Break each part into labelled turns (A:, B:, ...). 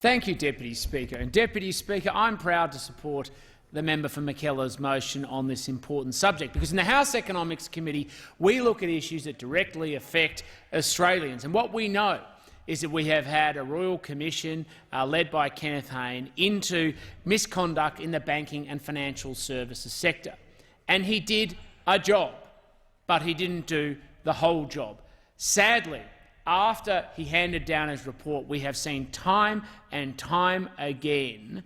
A: Thank you, Deputy Speaker. And Deputy Speaker, I'm proud to support the member for Mackellar's motion on this important subject, because in the House Economics Committee we look at issues that directly affect Australians. And what we know is that we have had a Royal Commission led by Kenneth Hayne into misconduct in the banking and financial services sector. And he did a job, but he didn't do the whole job. Sadly, after he handed down his report, we have seen time and time again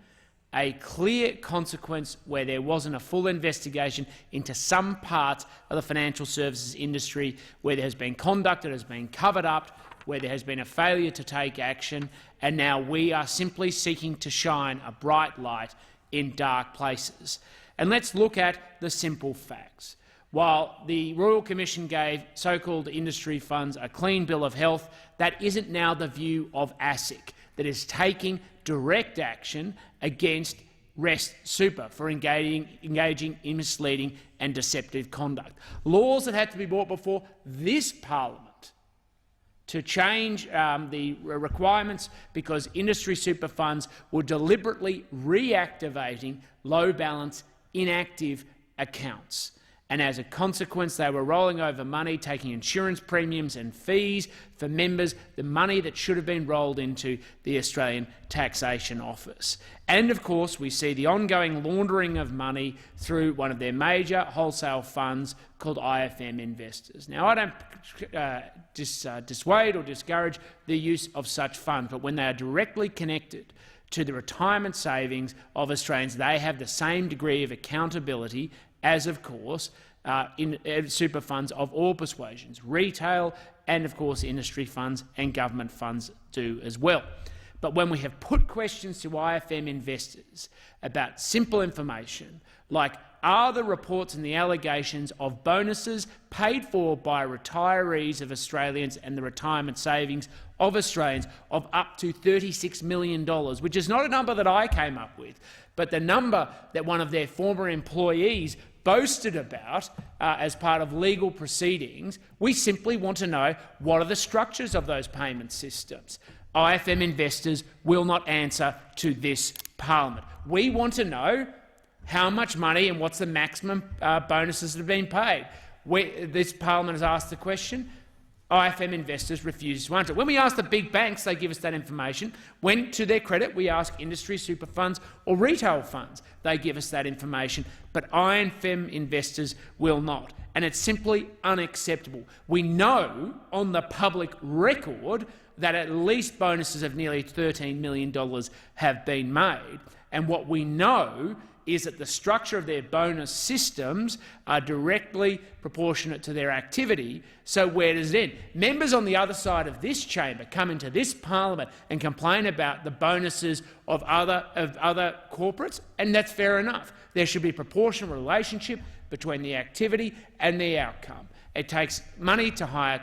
A: a clear consequence where there wasn't a full investigation into some parts of the financial services industry, where there has been conduct that has been covered up, where there has been a failure to take action, and now we are simply seeking to shine a bright light in dark places. And let's look at the simple facts. While the Royal Commission gave so-called industry funds a clean bill of health, that isn't now the view of ASIC, that is taking direct action against Rest Super for engaging in misleading and deceptive conduct. Laws that had to be brought before this parliament to change the requirements because industry super funds were deliberately reactivating low-balance, inactive accounts. And as a consequence, they were rolling over money, taking insurance premiums and fees for members, the money that should have been rolled into the Australian Taxation Office. And of course, we see the ongoing laundering of money through one of their major wholesale funds called IFM Investors. Now, I don't dissuade or discourage the use of such funds, but when they are directly connected to the retirement savings of Australians, they have the same degree of accountability as, of course, in super funds of all persuasions, retail and, of course, industry funds and government funds do as well. But when we have put questions to IFM investors about simple information, like are the reports and the allegations of bonuses paid for by retirees of Australians and the retirement savings of Australians of up to $36 million, which is not a number that I came up with, but the number that one of their former employees boasted about as part of legal proceedings, we simply want to know what are the structures of those payment systems. IFM investors will not answer to this parliament. We want to know how much money and what's the maximum bonuses that have been paid. This parliament has asked the question. IFM investors refuse to answer. When we ask the big banks, they give us that information. When, to their credit, we ask industry super funds or retail funds, they give us that information. But IFM investors will not. And it's simply unacceptable. We know on the public record that at least bonuses of nearly $13 million have been made. And what we know is that the structure of their bonus systems are directly proportionate to their activity. So where does it end? Members on the other side of this chamber come into this parliament and complain about the bonuses of other corporates, and that's fair enough. There should be a proportional relationship between the activity and the outcome. It takes money to hire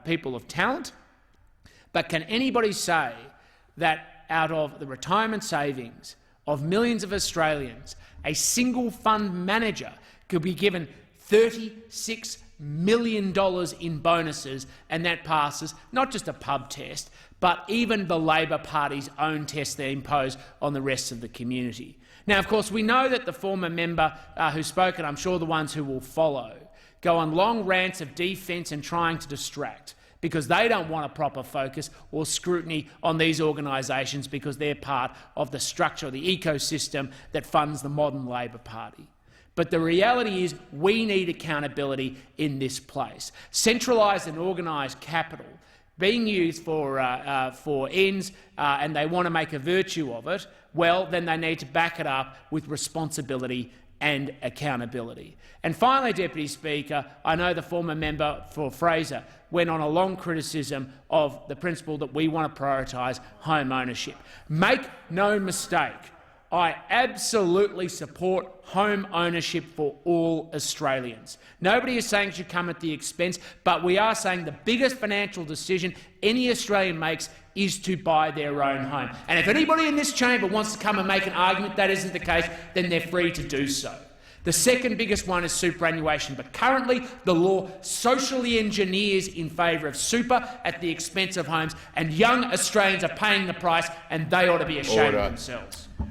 A: people of talent, but can anybody say that out of the retirement savings of millions of Australians, a single fund manager could be given $36 million in bonuses, and that passes not just a pub test, but even the Labor Party's own test they impose on the rest of the community? Now, of course, we know that the former member who spoke, and I'm sure the ones who will follow, go on long rants of defence and trying to distract, because they don't want a proper focus or scrutiny on these organisations because they're part of the structure, the ecosystem that funds the modern Labor Party. But the reality is we need accountability in this place. Centralised and organised capital being used for ends and they want to make a virtue of it, well, then they need to back it up with responsibility and accountability. And finally, Deputy Speaker, I know the former member for Fraser went on a long criticism of the principle that we want to prioritise home ownership. Make no mistake, I absolutely support home ownership for all Australians. Nobody is saying it should come at the expense, but we are saying the biggest financial decision any Australian makes is to buy their own home. And if anybody in this chamber wants to come and make an argument that isn't the case, then they're free to do so. The second biggest one is superannuation, but currently the law socially engineers in favour of super at the expense of homes, and young Australians are paying the price, and they ought to be ashamed of themselves.